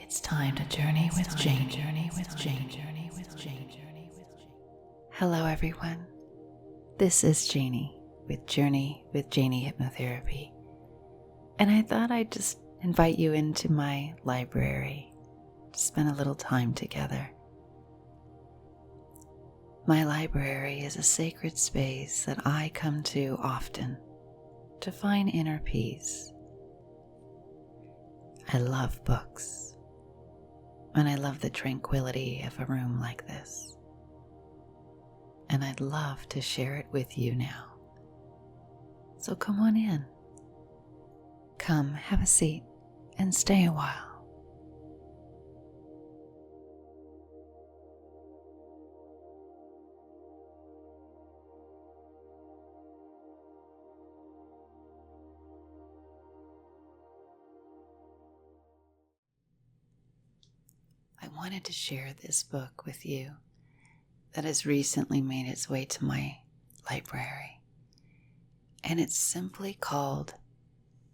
It's time to journey with Jayni. Hello everyone. This is Jayni with Journey with Jayni Hypnotherapy. And I thought I'd just invite you into my library to spend a little time together. My library is a sacred space that I come to often to find inner peace. I love books. And I love the tranquility of a room like this. And I'd love to share it with you now. So come on in. Come, have a seat, and stay a while. I wanted to share this book with you that has recently made its way to my library. And it's simply called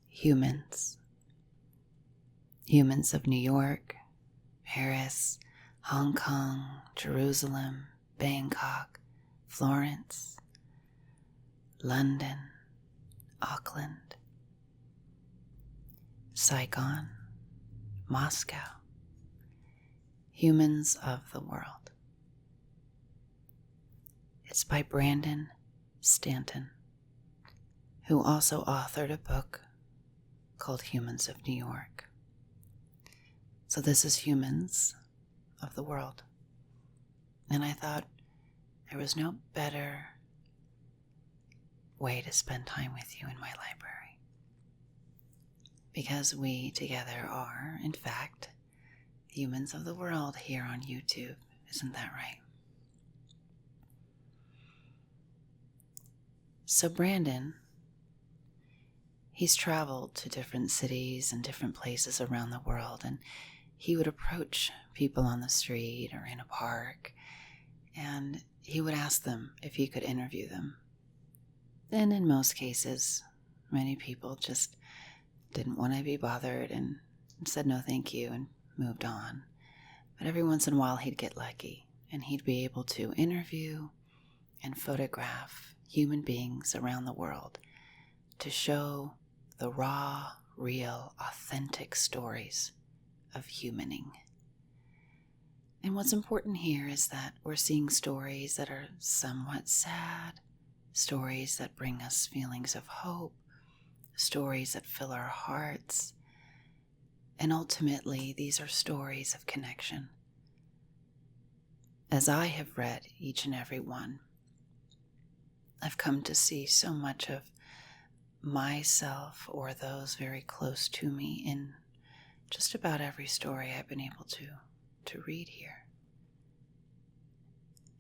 Humans. Humans of New York, Paris, Hong Kong, Jerusalem, Bangkok, Florence, London, Auckland, Saigon, Moscow. Humans of the World. It's by Brandon Stanton, who also authored a book called Humans of New York. So this is Humans of the World. And I thought there was no better way to spend time with you in my library. Because we together are, in fact, Humans of the World here on YouTube. Isn't that right? So Brandon, he's traveled to different cities and different places around the world, and he would approach people on the street or in a park, and he would ask them if he could interview them. And in most cases, many people just didn't want to be bothered and said no thank you and moved on. But every once in a while he'd get lucky and he'd be able to interview and photograph human beings around the world to show the raw, real, authentic stories of humaning. And what's important here is that we're seeing stories that are somewhat sad, stories that bring us feelings of hope, stories that fill our hearts. And ultimately, these are stories of connection. As I have read each and every one, I've come to see so much of myself or those very close to me in just about every story I've been able to read here.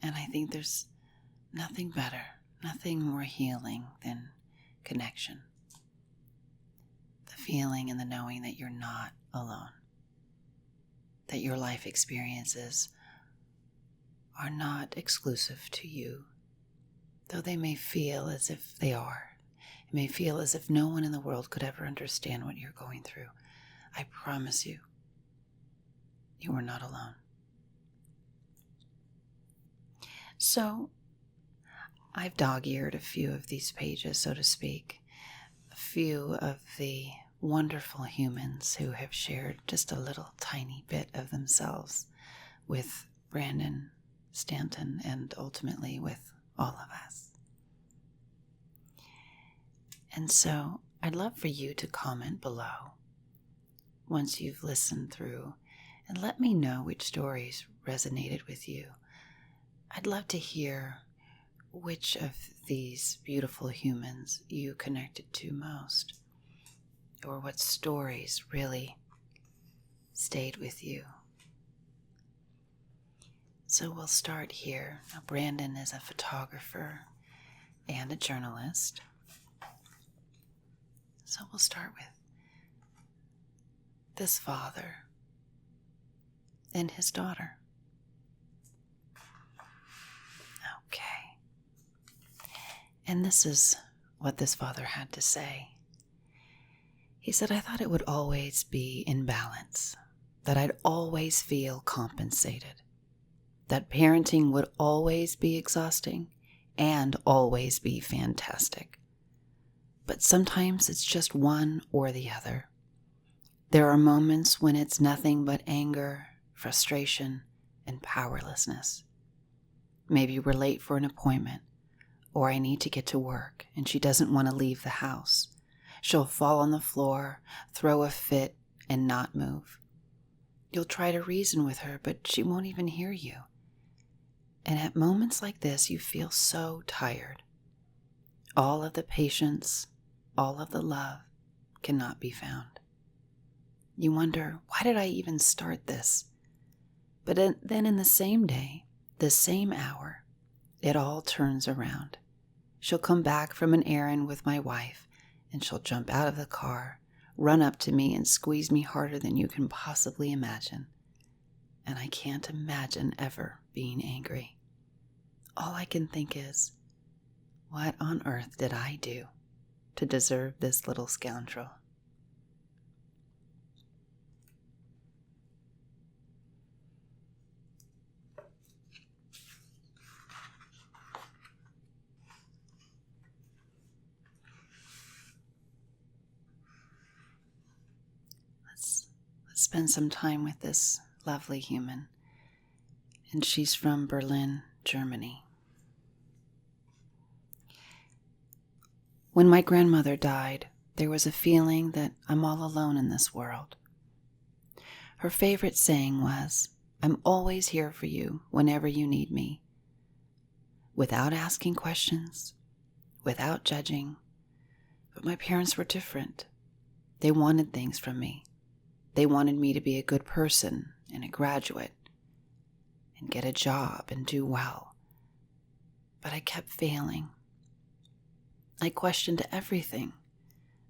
And I think there's nothing better, nothing more healing than connection. The feeling and the knowing that you're not alone, that your life experiences are not exclusive to you, though they may feel as if they are. It may feel as if no one in the world could ever understand what you're going through. I promise you, you are not alone. So, I've dog-eared a few of these pages, so to speak, a few of the wonderful humans who have shared just a little tiny bit of themselves with Brandon Stanton and ultimately with all of us. And so I'd love for you to comment below once you've listened through and let me know which stories resonated with you. I'd love to hear which of these beautiful humans you connected to most, or what stories really stayed with you. So we'll start here. Now, Brandon is a photographer and a journalist. So we'll start with this father and his daughter. Okay. And this is what this father had to say. He said, "I thought it would always be in balance. that I'd always feel compensated, that parenting would always be exhausting and always be fantastic. But sometimes it's just one or the other. There are moments when it's nothing but anger, frustration, and powerlessness. Maybe we're late for an appointment, or I need to get to work and she doesn't want to leave the house. She'll fall on the floor, throw a fit, and not move. You'll try to reason with her, but she won't even hear you. And at moments like this, you feel so tired. All of the patience, all of the love cannot be found. You wonder, why did I even start this? But then in the same day, the same hour, it all turns around. She'll come back from an errand with my wife, and she'll jump out of the car, run up to me, and squeeze me harder than you can possibly imagine. And I can't imagine ever being angry. All I can think is, what on earth did I do to deserve this little scoundrel? Let's spend some time with this lovely human. And she's from Berlin, Germany. When my grandmother died, there was a feeling that I'm all alone in this world. Her favorite saying was, "I'm always here for you whenever you need me." Without asking questions, without judging. But my parents were different. They wanted things from me. They wanted me to be a good person and a graduate and get a job and do well. But I kept failing. I questioned everything.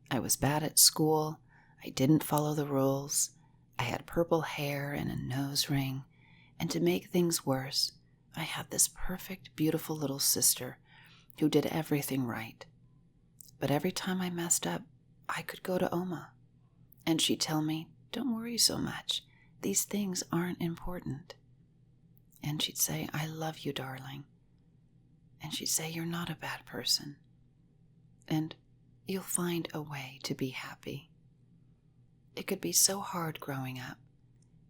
I was bad at school. I didn't follow the rules. I had purple hair and a nose ring. And to make things worse, I had this perfect, beautiful little sister who did everything right. But every time I messed up, I could go to Oma. And she'd tell me, "Don't worry so much. These things aren't important." And she'd say, "I love you, darling." And she'd say, "You're not a bad person. And you'll find a way to be happy." It could be so hard growing up.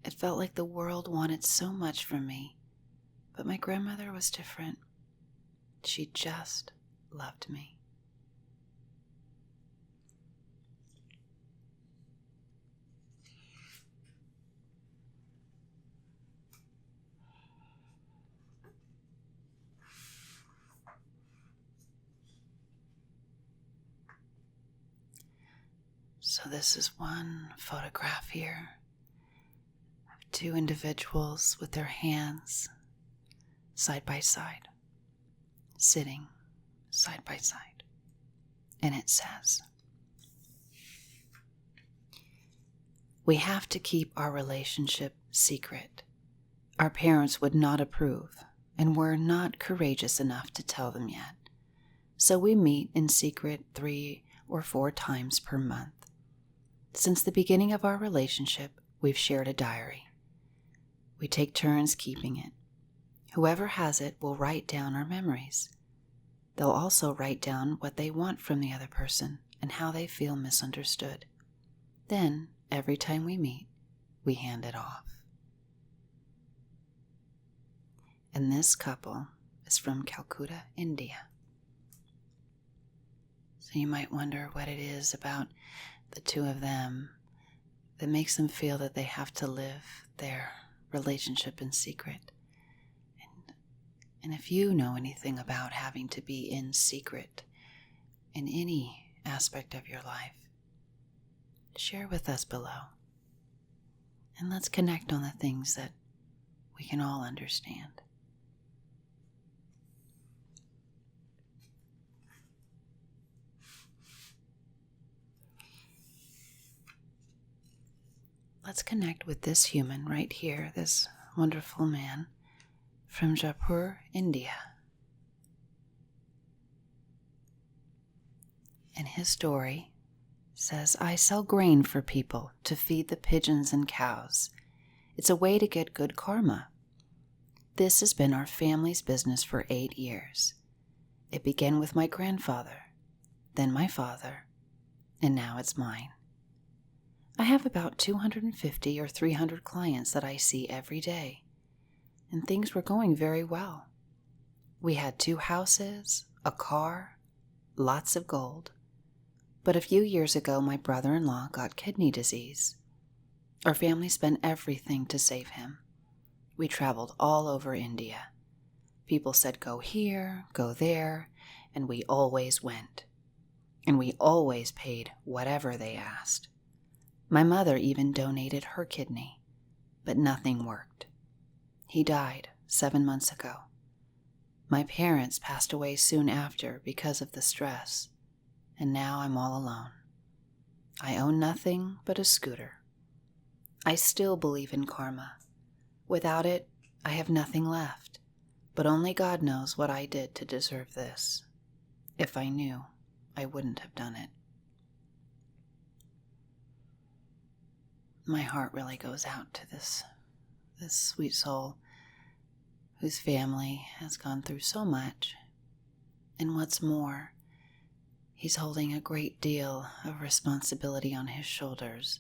It felt like the world wanted so much from me. But my grandmother was different. She just loved me. So this is one photograph here of two individuals with their hands side by side, sitting side by side. And it says, "We have to keep our relationship secret. Our parents would not approve, and we're not courageous enough to tell them yet. So we meet in secret 3 or 4 times per month. Since the beginning of our relationship, we've shared a diary. We take turns keeping it. Whoever has it will write down our memories. They'll also write down what they want from the other person and how they feel misunderstood. Then, every time we meet, we hand it off." And this couple is from Calcutta, India. So you might wonder what it is about the two of them that makes them feel that they have to live their relationship in secret. And if you know anything about having to be in secret in any aspect of your life, share with us below. And let's connect on the things that we can all understand. Let's connect with this human right here, this wonderful man from Jaipur, India. And his story says, "I sell grain for people to feed the pigeons and cows. It's a way to get good karma. This has been our family's business for 8 years. It began with my grandfather, then my father, and now it's mine. I have about 250 or 300 clients that I see every day, and things were going very well. We had 2 houses, a car, lots of gold. But a few years ago, my brother-in-law got kidney disease. Our family spent everything to save him. We traveled all over India. People said go here, go there, and we always went. And we always paid whatever they asked. My mother even donated her kidney, but nothing worked. He died 7 months ago. My parents passed away soon after because of the stress, and now I'm all alone. I own nothing but a scooter. I still believe in karma. Without it, I have nothing left, but only God knows what I did to deserve this. If I knew, I wouldn't have done it. My heart really goes out to this sweet soul whose family has gone through so much. And what's more, he's holding a great deal of responsibility on his shoulders.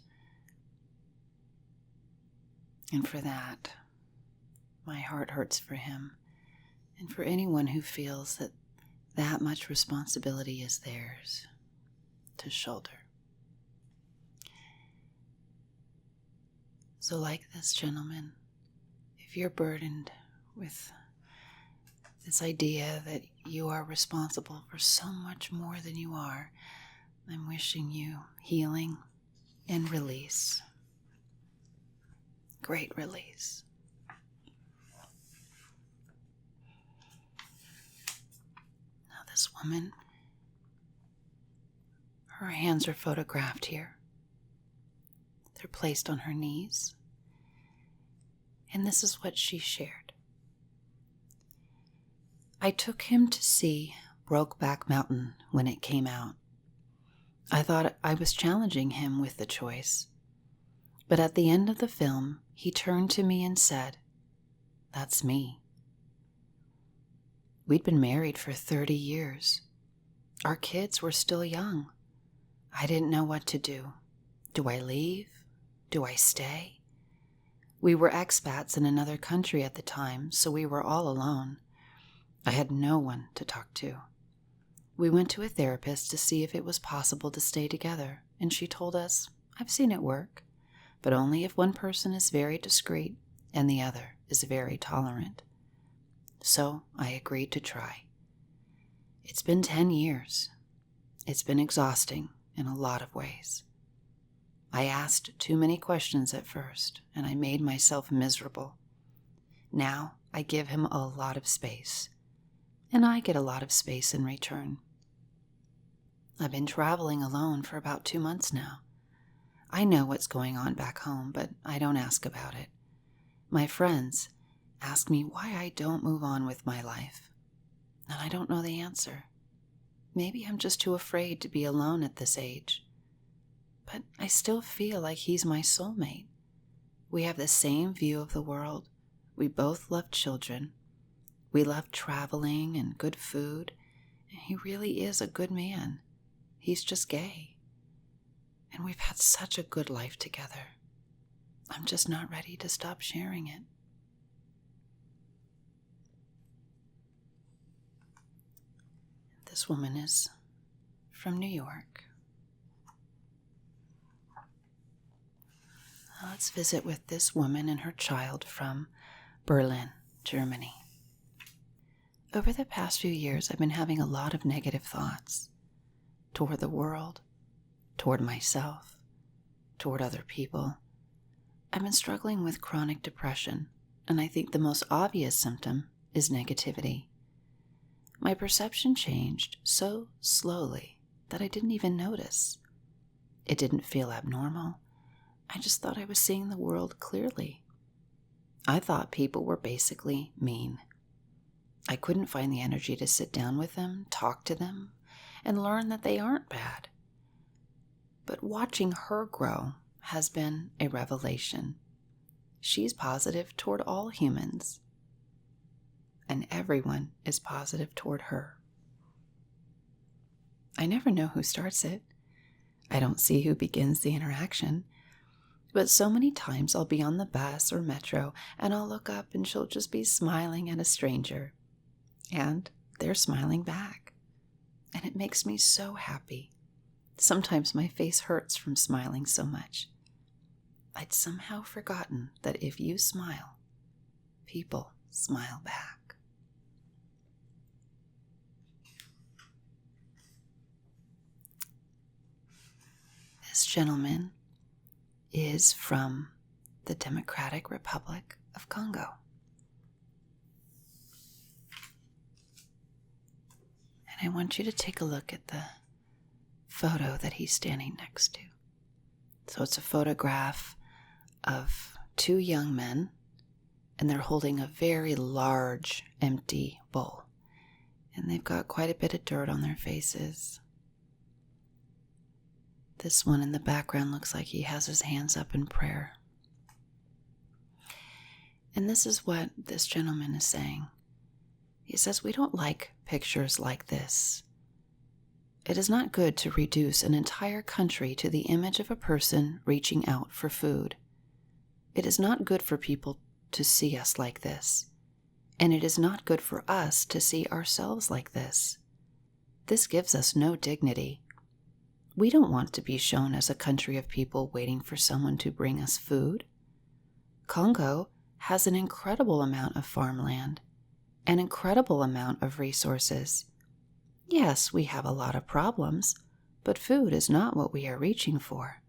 And for that, my heart hurts for him and for anyone who feels that that much responsibility is theirs to shoulder. So like this gentleman, if you're burdened with this idea that you are responsible for so much more than you are, I'm wishing you healing and release. Great release. Now this woman, her hands are photographed here. They're placed on her knees. And this is what she shared. I took him to see Brokeback Mountain when it came out. I thought I was challenging him with the choice. But at the end of the film, he turned to me and said, "That's me." We'd been married for 30 years. Our kids were still young. I didn't know what to do. Do I leave? Do I stay? We were expats in another country at the time, so we were all alone. I had no one to talk to. We went to a therapist to see if it was possible to stay together, and she told us, "I've seen it work, but only if one person is very discreet and the other is very tolerant." So I agreed to try. It's been 10 years. It's been exhausting in a lot of ways. I asked too many questions at first, and I made myself miserable. Now I give him a lot of space, and I get a lot of space in return. I've been traveling alone for about 2 months now. I know what's going on back home, but I don't ask about it. My friends ask me why I don't move on with my life, and I don't know the answer. Maybe I'm just too afraid to be alone at this age. But I still feel like he's my soulmate. We have the same view of the world. We both love children. We love traveling and good food. And he really is a good man. He's just gay. And we've had such a good life together. I'm just not ready to stop sharing it. This woman is from New York. Let's visit with this woman and her child from Berlin, Germany. Over the past few years, I've been having a lot of negative thoughts toward the world, toward myself, toward other people. I've been struggling with chronic depression, and I think the most obvious symptom is negativity. My perception changed so slowly that I didn't even notice. It didn't feel abnormal. I just thought I was seeing the world clearly. I thought people were basically mean. I couldn't find the energy to sit down with them, talk to them, and learn that they aren't bad. But watching her grow has been a revelation. she's positive toward all humans. And everyone is positive toward her. I never know who starts it. I don't see who begins the interaction. But so many times I'll be on the bus or metro and I'll look up and she'll just be smiling at a stranger. And they're smiling back. And it makes me so happy. Sometimes my face hurts from smiling so much. I'd somehow forgotten that if you smile, people smile back. This gentleman is from the Democratic Republic of Congo. And I want you to take a look at the photo that he's standing next to. So it's a photograph of two young men, and they're holding a very large empty bowl. And they've got quite a bit of dirt on their faces. This one in the background looks like he has his hands up in prayer. And this is what this gentleman is saying. He says, we don't like pictures like this. It is not good to reduce an entire country to the image of a person reaching out for food. It is not good for people to see us like this. And it is not good for us to see ourselves like this. This gives us no dignity. We don't want to be shown as a country of people waiting for someone to bring us food. Congo has an incredible amount of farmland, an incredible amount of resources. Yes, we have a lot of problems, but food is not what we are reaching for.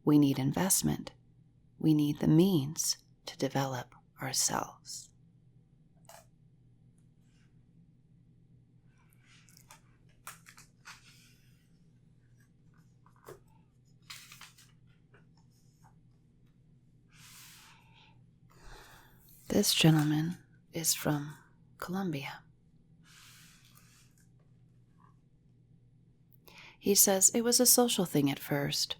We need investment. We need the means to develop ourselves. This gentleman is from Colombia. He says, it was a social thing at first.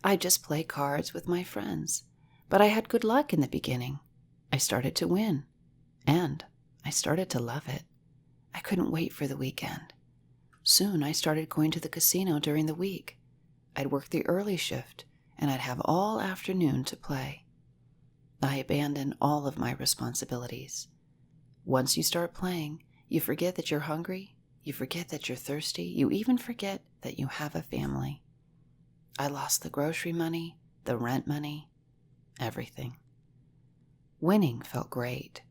I just play cards with my friends, but I had good luck in the beginning. I started to win, and I started to love it. I couldn't wait for the weekend. Soon I started going to the casino during the week. I'd work the early shift, and I'd have all afternoon to play. I abandoned all of my responsibilities. Once you start playing, you forget that you're hungry, you forget that you're thirsty, you even forget that you have a family. I lost the grocery money, the rent money, everything. Winning felt great,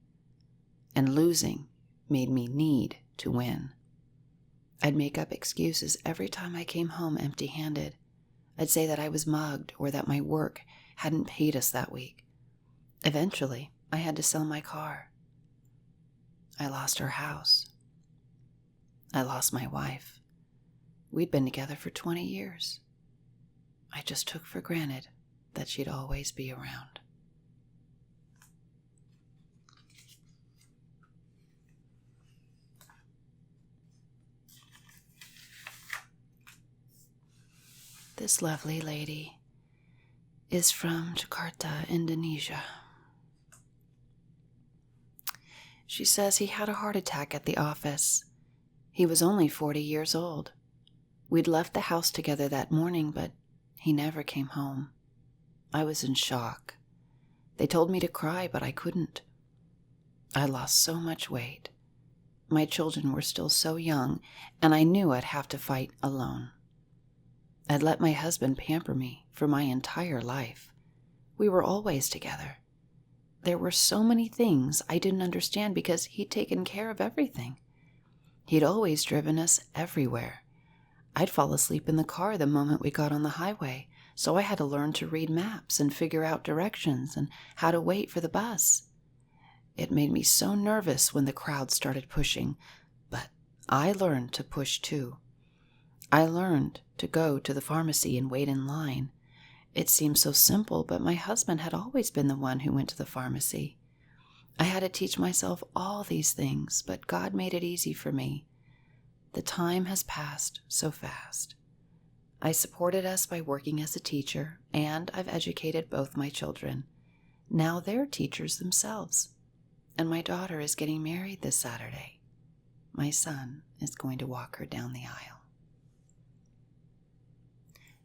and losing made me need to win. I'd make up excuses every time I came home empty-handed. I'd say that I was mugged or that my work hadn't paid us that week. Eventually, I had to sell my car. I lost our house. I lost my wife. We'd been together for 20 years. I just took for granted that she'd always be around. This lovely lady is from Jakarta, Indonesia. She says he had a heart attack at the office. He was only 40 years old. We'd left the house together that morning, but he never came home. I was in shock. They told me to cry, but I couldn't. I lost so much weight. My children were still so young, and I knew I'd have to fight alone. I'd let my husband pamper me for my entire life. We were always together. There were so many things I didn't understand because he'd taken care of everything. He'd always driven us everywhere. I'd fall asleep in the car the moment we got on the highway, so I had to learn to read maps and figure out directions and how to wait for the bus. It made me so nervous when the crowd started pushing, but I learned to push too. I learned to go to the pharmacy and wait in line. It seemed so simple, but my husband had always been the one who went to the pharmacy. I had to teach myself all these things, but God made it easy for me. The time has passed so fast. I supported us by working as a teacher, and I've educated both my children. Now they're teachers themselves. And my daughter is getting married this Saturday. My son is going to walk her down the aisle.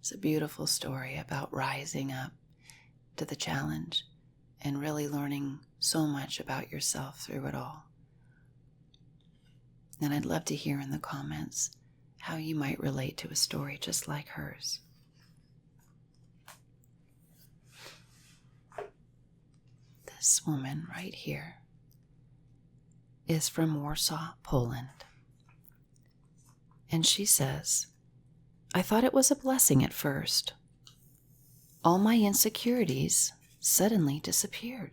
It's a beautiful story about rising up to the challenge and really learning so much about yourself through it all. And I'd love to hear in the comments how you might relate to a story just like hers. This woman right here is from Warsaw, Poland. And she says, I thought it was a blessing at first. All my insecurities suddenly disappeared.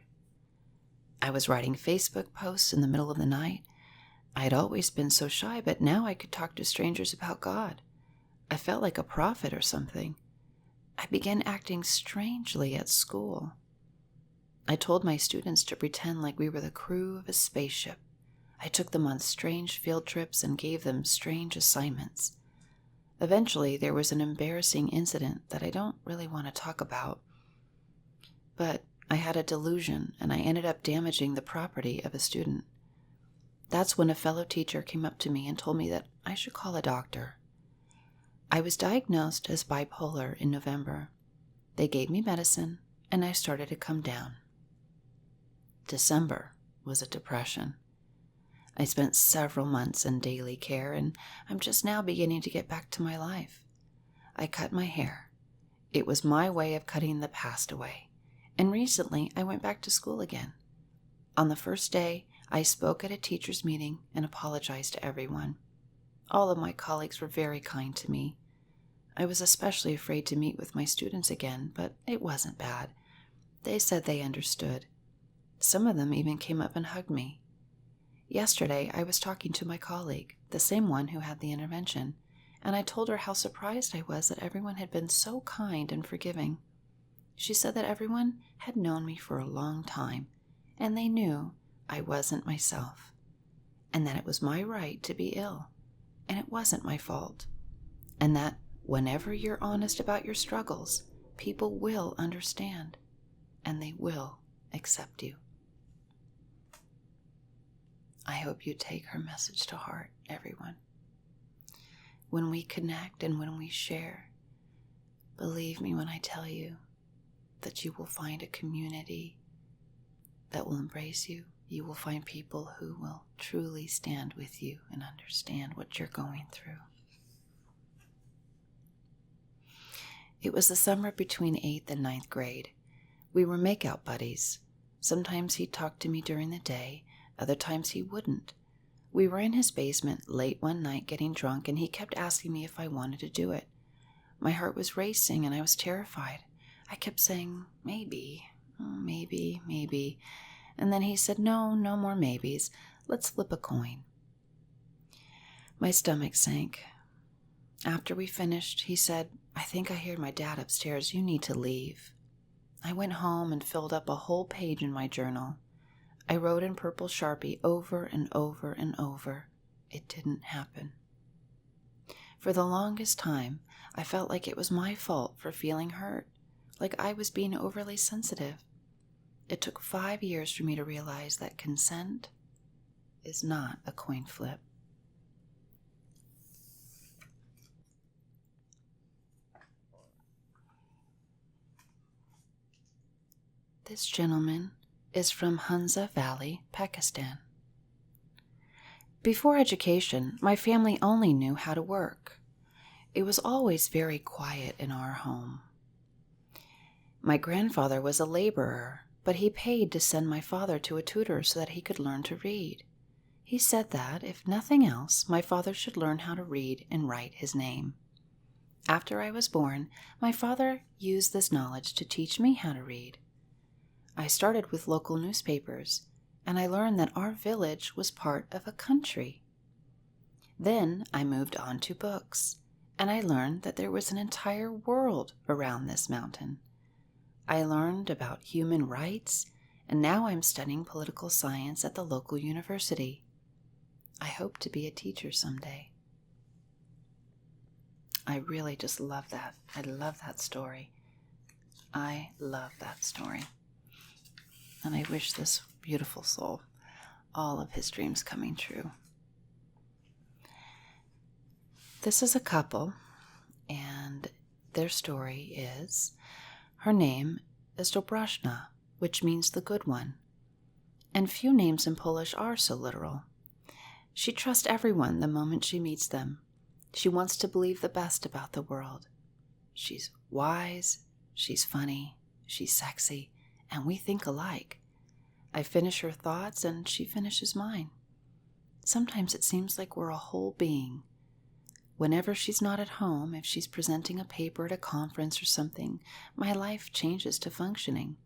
I was writing Facebook posts in the middle of the night. I had always been so shy, but now I could talk to strangers about God. I felt like a prophet or something. I began acting strangely at school. I told my students to pretend like we were the crew of a spaceship. I took them on strange field trips and gave them strange assignments. Eventually, there was an embarrassing incident that I don't really want to talk about. But I had a delusion, and I ended up damaging the property of a student. That's when a fellow teacher came up to me and told me that I should call a doctor. I was diagnosed as bipolar in November. They gave me medicine, and I started to come down. December was a depression. I spent several months in daily care, and I'm just now beginning to get back to my life. I cut my hair. It was my way of cutting the past away. And recently, I went back to school again. On the first day, I spoke at a teachers' meeting and apologized to everyone. All of my colleagues were very kind to me. I was especially afraid to meet with my students again, but it wasn't bad. They said they understood. Some of them even came up and hugged me. Yesterday, I was talking to my colleague, the same one who had the intervention, and I told her how surprised I was that everyone had been so kind and forgiving. She said that everyone had known me for a long time, and they knew I wasn't myself, and that it was my right to be ill, and it wasn't my fault, and that whenever you're honest about your struggles, people will understand, and they will accept you. I hope you take her message to heart, everyone. When we connect and when we share, believe me when I tell you that you will find a community that will embrace you. You will find people who will truly stand with you and understand what you're going through. It was the summer between 8th and 9th grade. We were make-out buddies. Sometimes he'd talk to me during the day, other times he wouldn't. We were in his basement late one night getting drunk, and he kept asking me if I wanted to do it. My heart was racing, and I was terrified. I kept saying, maybe, maybe. And then he said, no more maybes. Let's flip a coin. My stomach sank. After we finished, he said, I think I hear my dad upstairs. You need to leave. I went home and filled up a whole page in my journal. I wrote in purple Sharpie over and over and over. It didn't happen. For the longest time, I felt like it was my fault for feeling hurt, like I was being overly sensitive. It took 5 years for me to realize that consent is not a coin flip. This gentleman is from Hunza Valley, Pakistan. Before education, my family only knew how to work. It was always very quiet in our home. My grandfather was a laborer, but he paid to send my father to a tutor so that he could learn to read. He said that, if nothing else, my father should learn how to read and write his name. After I was born, my father used this knowledge to teach me how to read. I started with local newspapers, and I learned that our village was part of a country. Then I moved on to books, and I learned that there was an entire world around this mountain. I learned about human rights, and now I'm studying political science at the local university. I hope to be a teacher someday. I really just love that. I love that story. I love that story. And I wish this beautiful soul all of his dreams coming true. This is a couple, and their story is, her name is Dobrashna, which means the good one. And few names in Polish are so literal. She trusts everyone the moment she meets them. She wants to believe the best about the world. She's wise, she's funny, she's sexy, and we think alike. I finish her thoughts and she finishes mine. Sometimes it seems like we're a whole being. Whenever she's not at home, if she's presenting a paper at a conference or something, my life changes to functioning.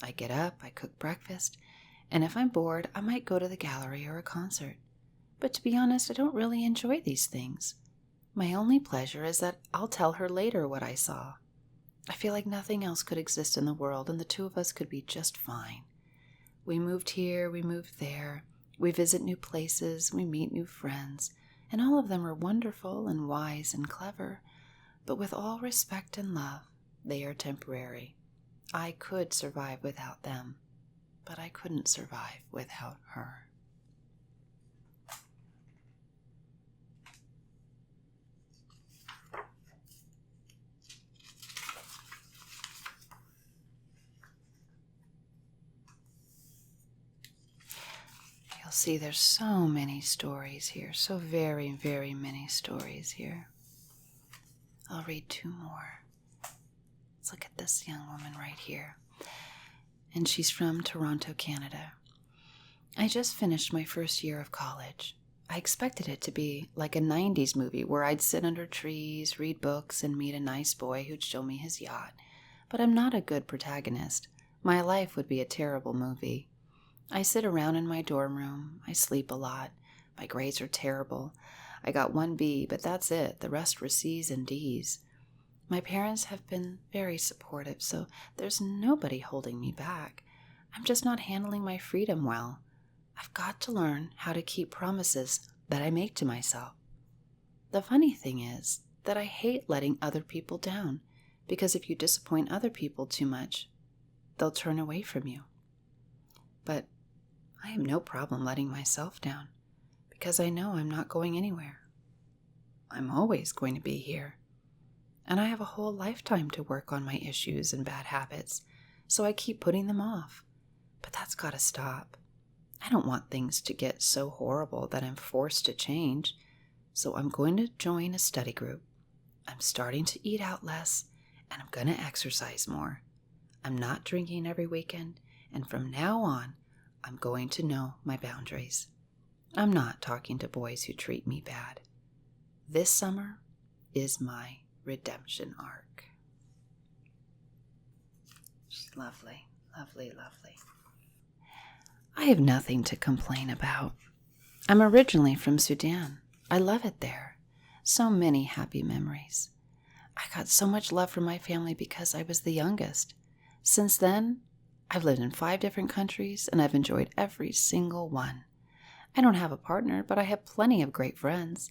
I get up, I cook breakfast, and if I'm bored, I might go to the gallery or a concert. But to be honest, I don't really enjoy these things. My only pleasure is that I'll tell her later what I saw. I feel like nothing else could exist in the world, and the two of us could be just fine. We moved here, we moved there, we visit new places, we meet new friends, and all of them are wonderful and wise and clever, but with all respect and love, they are temporary. I could survive without them, but I couldn't survive without her. You'll see there's so many stories here, so very, very many stories here. I'll read two more. Let's look at this young woman right here. And she's from Toronto, Canada. I just finished my first year of college. I expected it to be like a 90s movie where I'd sit under trees, read books, and meet a nice boy who'd show me his yacht. But I'm not a good protagonist. My life would be a terrible movie. I sit around in my dorm room. I sleep a lot. My grades are terrible. I got 1 B, but that's it. The rest were C's and D's. My parents have been very supportive, so there's nobody holding me back. I'm just not handling my freedom well. I've got to learn how to keep promises that I make to myself. The funny thing is that I hate letting other people down, because if you disappoint other people too much, they'll turn away from you. But I have no problem letting myself down, because I know I'm not going anywhere. I'm always going to be here. And I have a whole lifetime to work on my issues and bad habits, so I keep putting them off. But that's got to stop. I don't want things to get so horrible that I'm forced to change, so I'm going to join a study group. I'm starting to eat out less, and I'm going to exercise more. I'm not drinking every weekend, and from now on, I'm going to know my boundaries. I'm not talking to boys who treat me bad. This summer is my redemption arc. She's lovely, lovely, lovely. I have nothing to complain about. I'm originally from Sudan. I love it there. So many happy memories. I got so much love from my family because I was the youngest. Since then, I've lived in 5 different countries, and I've enjoyed every single one. I don't have a partner, but I have plenty of great friends.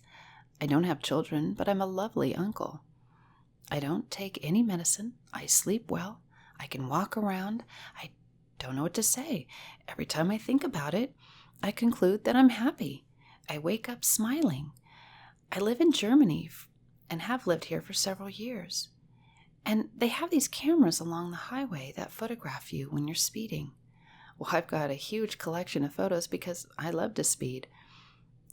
I don't have children, but I'm a lovely uncle. I don't take any medicine. I sleep well. I can walk around. I don't know what to say. Every time I think about it, I conclude that I'm happy. I wake up smiling. I live in Germany and have lived here for several years. And they have these cameras along the highway that photograph you when you're speeding. Well, I've got a huge collection of photos because I love to speed.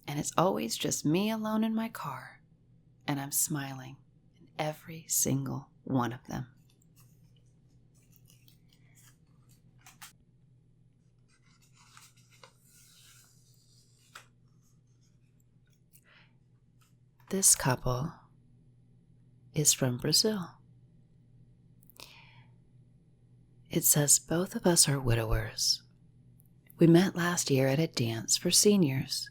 And it's always just me alone in my car. And I'm smiling in every single one of them. This couple is from Brazil. It says both of us are widowers. We met last year at a dance for seniors.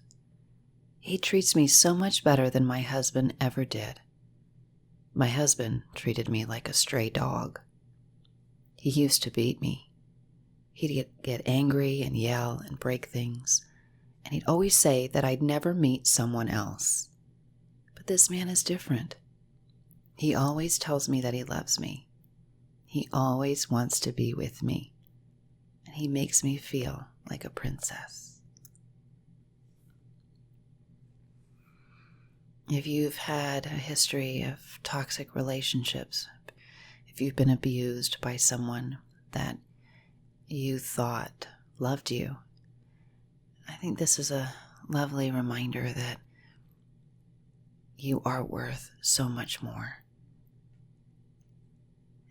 He treats me so much better than my husband ever did. My husband treated me like a stray dog. He used to beat me. He'd get angry and yell and break things, and he'd always say that I'd never meet someone else. But this man is different. He always tells me that he loves me. He always wants to be with me. and he makes me feel like a princess. If you've had a history of toxic relationships, if you've been abused by someone that you thought loved you, I think this is a lovely reminder that you are worth so much more.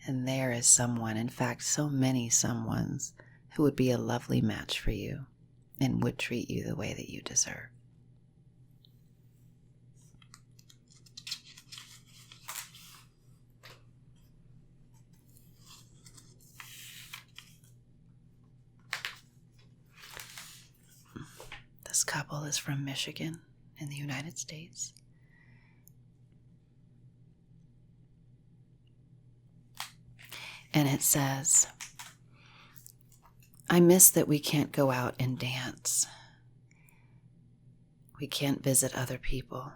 And there is someone, in fact, so many someones, who would be a lovely match for you and would treat you the way that you deserve. This couple is from Michigan in the United States. And it says, I miss that we can't go out and dance. We can't visit other people.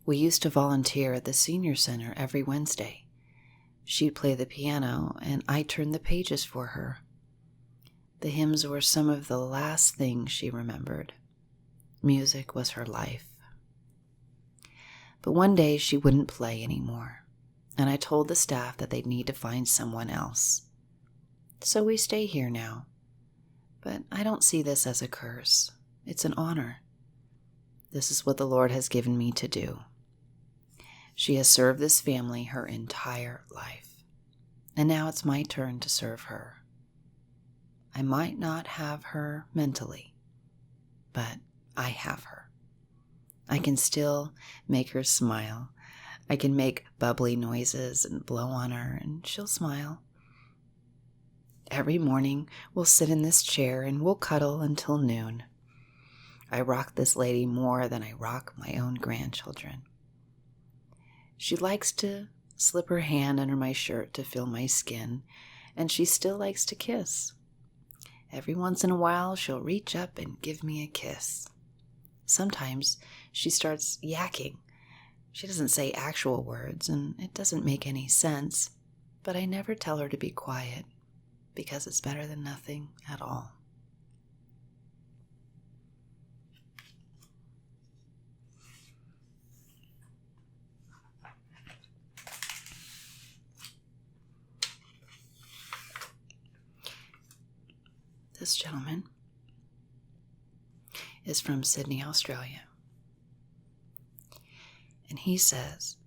We used to volunteer at the senior center every Wednesday. She'd play the piano and I turned the pages for her. The hymns were some of the last things she remembered. Music was her life. But one day she wouldn't play anymore, and I told the staff that they'd need to find someone else. So we stay here now. But I don't see this as a curse. It's an honor. This is what the Lord has given me to do. She has served this family her entire life, and now it's my turn to serve her. I might not have her mentally, but I have her. I can still make her smile. I can make bubbly noises and blow on her, and she'll smile. Every morning, we'll sit in this chair and we'll cuddle until noon. I rock this lady more than I rock my own grandchildren. She likes to slip her hand under my shirt to feel my skin, and she still likes to kiss. Every once in a while, she'll reach up and give me a kiss. Sometimes she starts yakking. She doesn't say actual words, and it doesn't make any sense, but I never tell her to be quiet, because it's better than nothing at all. This gentleman is from Sydney, Australia. And he says,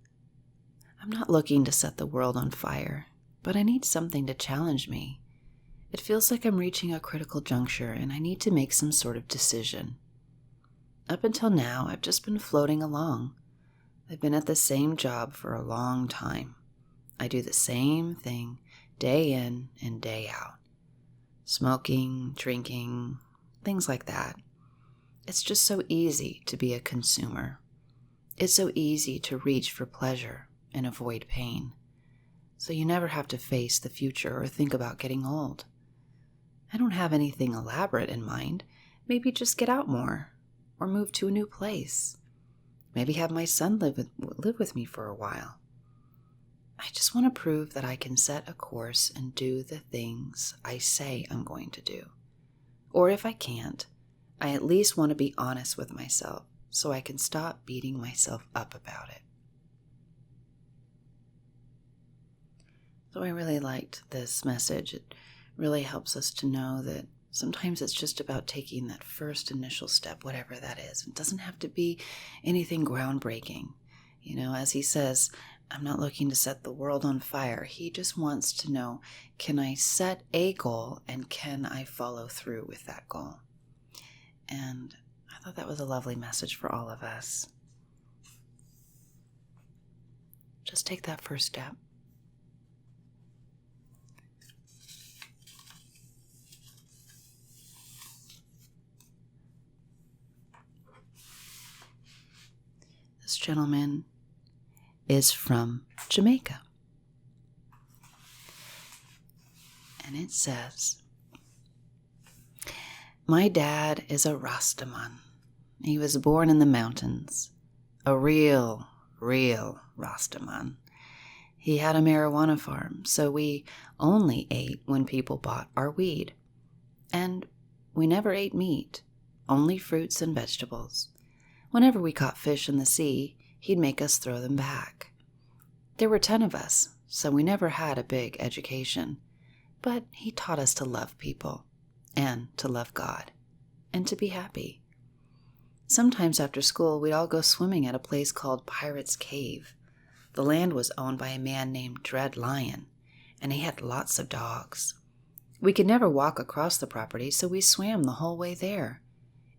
I'm not looking to set the world on fire, but I need something to challenge me. It feels like I'm reaching a critical juncture and I need to make some sort of decision. Up until now, I've just been floating along. I've been at the same job for a long time. I do the same thing day in and day out. Smoking, drinking, things like that. It's just so easy to be a consumer. It's so easy to reach for pleasure and avoid pain. So you never have to face the future or think about getting old. I don't have anything elaborate in mind. Maybe just get out more or move to a new place. Maybe have my son live with me for a while. I just want to prove that I can set a course and do the things I say I'm going to do. Or if I can't, I at least want to be honest with myself so I can stop beating myself up about it. So I really liked this message. It really helps us to know that sometimes it's just about taking that first initial step, whatever that is. It doesn't have to be anything groundbreaking. You know, as he says, I'm not looking to set the world on fire. He just wants to know, can I set a goal and can I follow through with that goal? And I thought that was a lovely message for all of us. Just take that first step. This gentleman is from Jamaica. And it says, my dad is a Rastaman. He was born in the mountains. A real Rastaman. He had a marijuana farm, so we only ate when people bought our weed. And we never ate meat, only fruits and vegetables. Whenever we caught fish in the sea, he'd make us throw them back. There were 10 of us, so we never had a big education. But he taught us to love people, and to love God, and to be happy. Sometimes after school, we'd all go swimming at a place called Pirate's Cave. The land was owned by a man named Dread Lion, and he had lots of dogs. We could never walk across the property, so we swam the whole way there.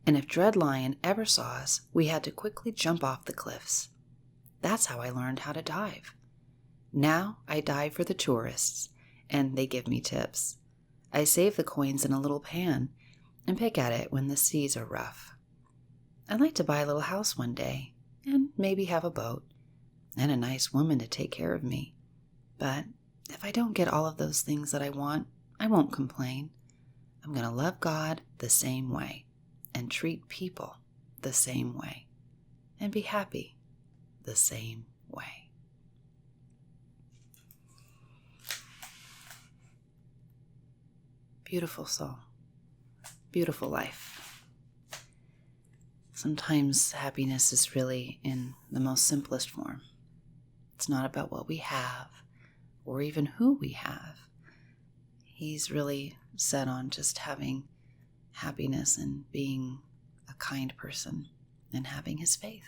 And if Dread Lion ever saw us, we had to quickly jump off the cliffs. That's how I learned how to dive. Now I dive for the tourists, and they give me tips. I save the coins in a little pan and pick at it when the seas are rough. I'd like to buy a little house one day, and maybe have a boat, and a nice woman to take care of me. But if I don't get all of those things that I want, I won't complain. I'm going to love God the same way, and treat people the same way, and be happy the same way. Beautiful soul, beautiful life. Sometimes happiness is really in the most simplest form. It's not about what we have or even who we have. He's really set on just having happiness and being a kind person and having his faith.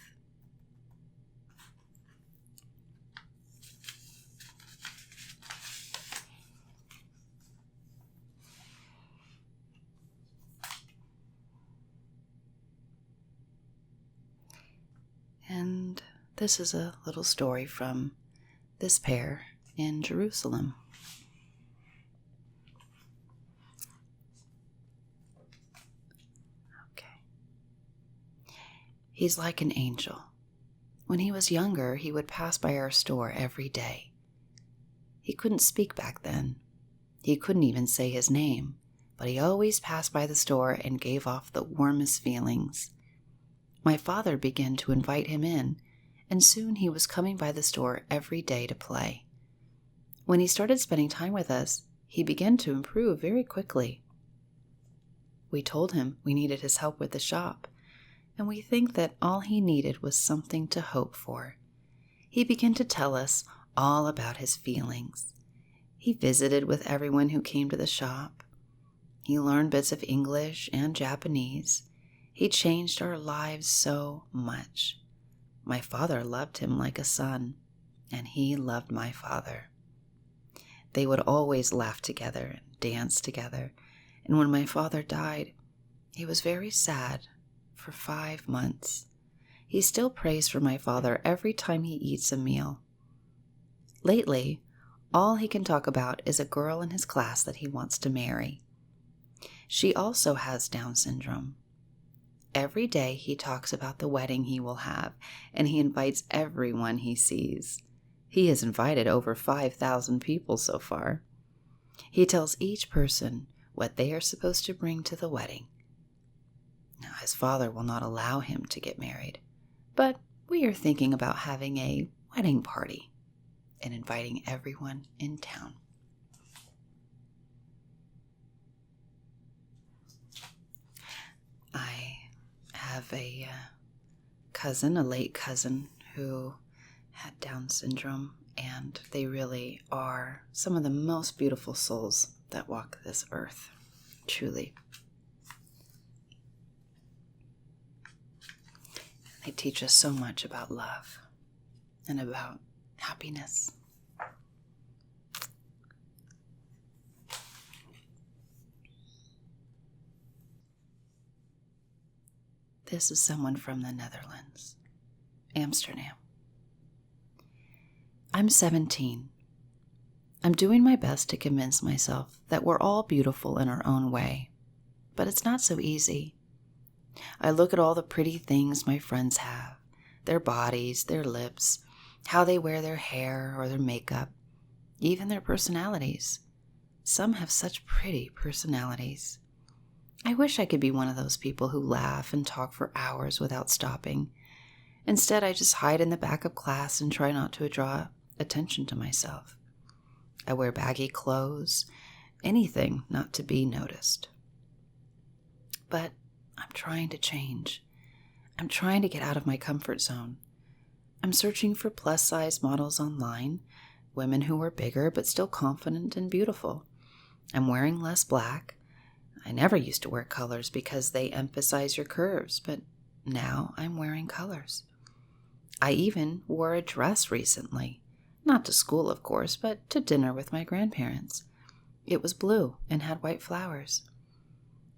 And this is a little story from this pair in Jerusalem. Okay. He's like an angel. When he was younger, he would pass by our store every day. He couldn't speak back then. He couldn't even say his name, but he always passed by the store and gave off the warmest feelings. My father began to invite him in, and soon he was coming by the store every day to play. When he started spending time with us, he began to improve very quickly. We told him we needed his help with the shop, and we think that all he needed was something to hope for. He began to tell us all about his feelings. He visited with everyone who came to the shop. He learned bits of English and Japanese. He changed our lives so much. My father loved him like a son, and he loved my father. They would always laugh together and dance together, and when my father died, he was very sad for 5 months. He still prays for my father every time he eats a meal. Lately, all he can talk about is a girl in his class that he wants to marry. She also has Down syndrome. Every day he talks about the wedding he will have, and he invites everyone he sees. He has invited over 5,000 people so far. He tells each person what they are supposed to bring to the wedding. Now, his father will not allow him to get married, but we are thinking about having a wedding party and inviting everyone in town. I have a cousin, a late cousin, who had Down syndrome, and they really are some of the most beautiful souls that walk this earth, truly. They teach us so much about love and about happiness. This is someone from the Netherlands, Amsterdam. I'm 17. I'm doing my best to convince myself that we're all beautiful in our own way, but it's not so easy. I look at all the pretty things my friends have, their bodies, their lips, how they wear their hair or their makeup, even their personalities. Some have such pretty personalities. I wish I could be one of those people who laugh and talk for hours without stopping. Instead, I just hide in the back of class and try not to draw attention to myself. I wear baggy clothes, anything not to be noticed. But I'm trying to change. I'm trying to get out of my comfort zone. I'm searching for plus-size models online, women who are bigger but still confident and beautiful. I'm wearing less black. I never used to wear colors because they emphasize your curves, but now I'm wearing colors. I even wore a dress recently. Not to school, of course, but to dinner with my grandparents. It was blue and had white flowers.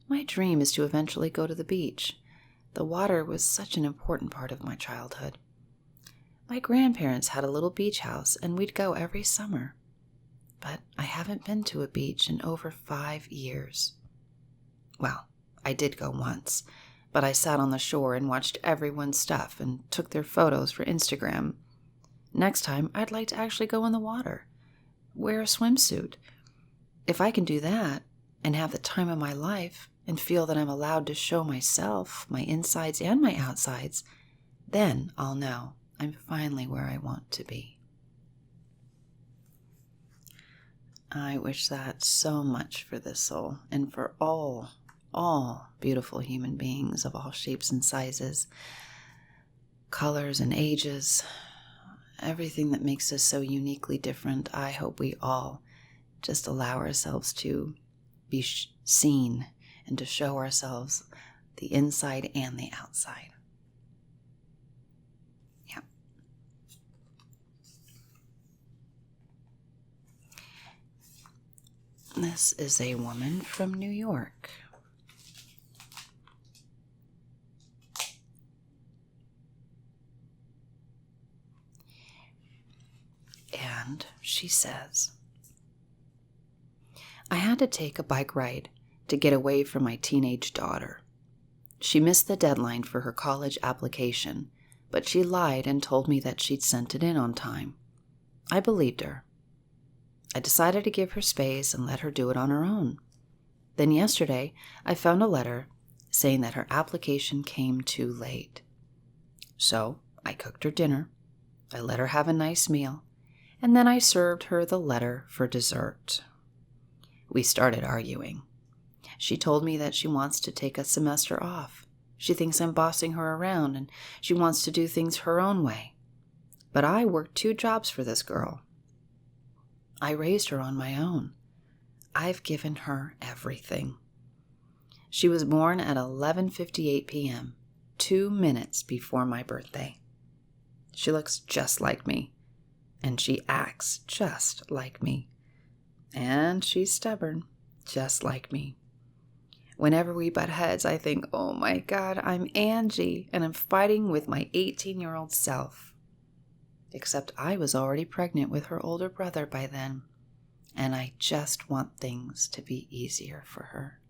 My dream is to eventually go to the beach. The water was such an important part of my childhood. My grandparents had a little beach house, and we'd go every summer. But I haven't been to a beach in over 5 years. Well, I did go once, but I sat on the shore and watched everyone's stuff and took their photos for Instagram. Next time, I'd like to actually go in the water, wear a swimsuit. If I can do that and have the time of my life and feel that I'm allowed to show myself, my insides and my outsides, then I'll know I'm finally where I want to be. I wish that so much for this soul and for all beautiful human beings of all shapes and sizes, colors and ages, everything that makes us so uniquely different. I hope we all just allow ourselves to be seen and to show ourselves the inside and the outside. Yeah. This is a woman from New York. And she says, I had to take a bike ride to get away from my teenage daughter. She missed the deadline for her college application, but she lied and told me that she'd sent it in on time. I believed her. I decided to give her space and let her do it on her own. Then yesterday, I found a letter saying that her application came too late. So I cooked her dinner, I let her have a nice meal, and then I served her the letter for dessert. We started arguing. She told me that she wants to take a semester off. She thinks I'm bossing her around and she wants to do things her own way. But I worked 2 jobs for this girl. I raised her on my own. I've given her everything. She was born at 11:58 p.m., 2 minutes before my birthday. She looks just like me, and she acts just like me. And she's stubborn, just like me. Whenever we butt heads, I think, oh my God, I'm Angie, and I'm fighting with my 18-year-old self. Except I was already pregnant with her older brother by then, and I just want things to be easier for her.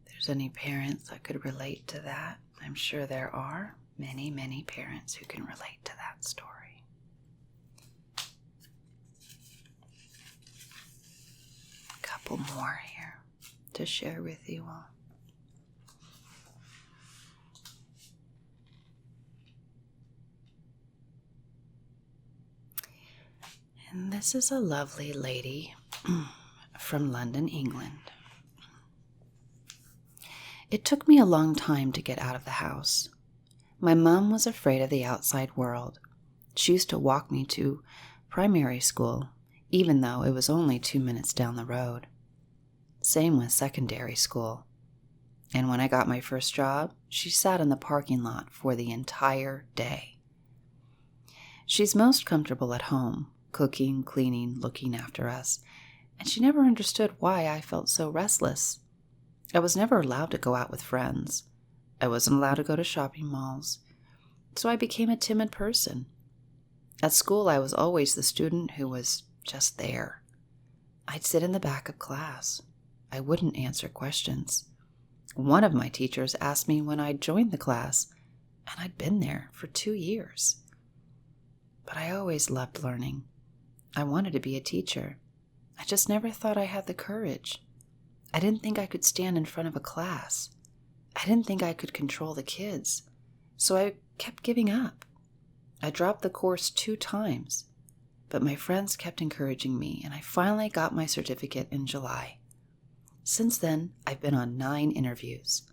If there's any parents that could relate to that, I'm sure there are many, many parents who can relate to that story. A couple more here to share with you all. And this is a lovely lady from London, England. It took me a long time to get out of the house. My mom was afraid of the outside world. She used to walk me to primary school, even though it was only 2 minutes down the road. Same with secondary school. And when I got my first job, she sat in the parking lot for the entire day. She's most comfortable at home, cooking, cleaning, looking after us, and she never understood why I felt so restless. I was never allowed to go out with friends. I wasn't allowed to go to shopping malls, so I became a timid person. At school, I was always the student who was just there. I'd sit in the back of class. I wouldn't answer questions. One of my teachers asked me when I'd joined the class, and I'd been there for 2 years. But I always loved learning. I wanted to be a teacher. I just never thought I had the courage. I didn't think I could stand in front of a class. I didn't think I could control the kids, so I kept giving up. I dropped the course 2 times, but my friends kept encouraging me, and I finally got my certificate in July. Since then, I've been on 9 interviews.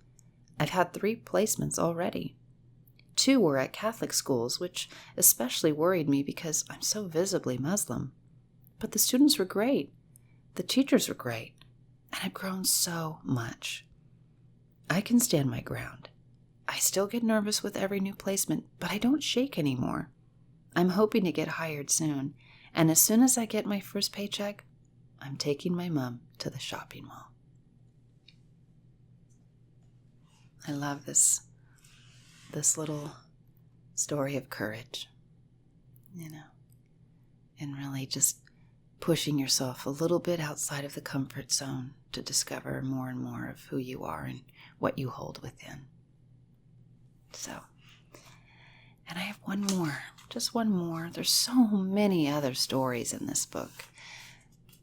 I've had 3 placements already. 2 were at Catholic schools, which especially worried me because I'm so visibly Muslim. But the students were great. The teachers were great. And I've grown so much. I can stand my ground. I still get nervous with every new placement, but I don't shake anymore. I'm hoping to get hired soon, and as soon as I get my first paycheck, I'm taking my mom to the shopping mall. I love this little story of courage, and really just pushing yourself a little bit outside of the comfort zone to discover more and more of who you are and what you hold within. So, and I have one more, just one more. There's so many other stories in this book,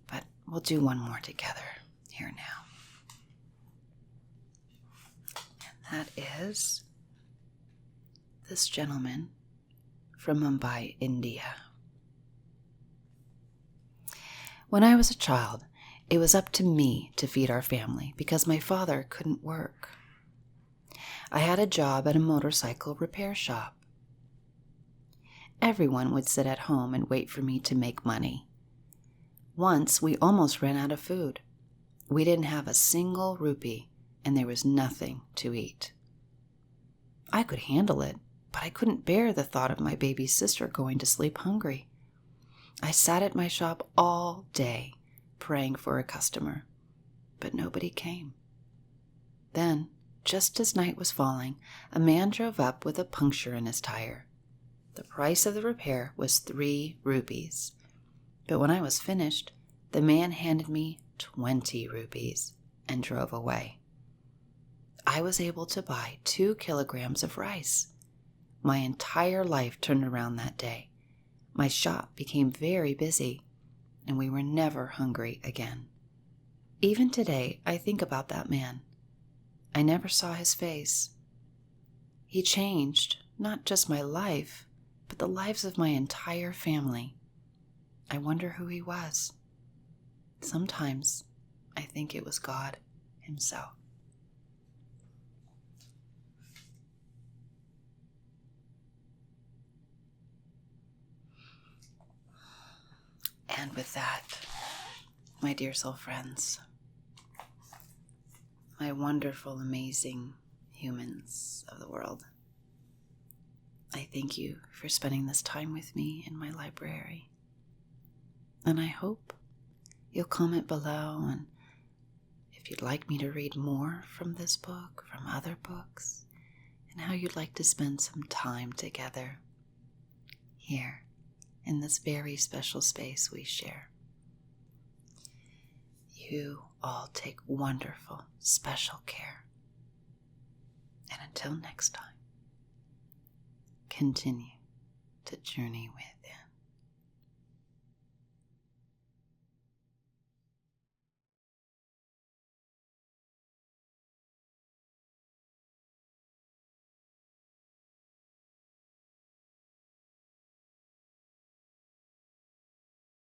but we'll do one more together here now. And that is this gentleman from Mumbai, India. When I was a child, it was up to me to feed our family because my father couldn't work. I had a job at a motorcycle repair shop. Everyone would sit at home and wait for me to make money. Once, we almost ran out of food. We didn't have a single rupee, and there was nothing to eat. I could handle it, but I couldn't bear the thought of my baby sister going to sleep hungry. I sat at my shop all day, praying for a customer, but nobody came. Then, just as night was falling, a man drove up with a puncture in his tire. The price of the repair was 3 rupees, but when I was finished, the man handed me 20 rupees and drove away. I was able to buy 2 kilograms of rice. My entire life turned around that day. My shop became very busy, and we were never hungry again. Even today, I think about that man. I never saw his face. He changed not just my life, but the lives of my entire family. I wonder who he was. Sometimes I think it was God himself. And with that, my dear soul friends, my wonderful, amazing humans of the world, I thank you for spending this time with me in my library. And I hope you'll comment below and if you'd like me to read more from this book, from other books, and how you'd like to spend some time together here in this very special space we share. You all take wonderful, special care. And until next time, continue to journey with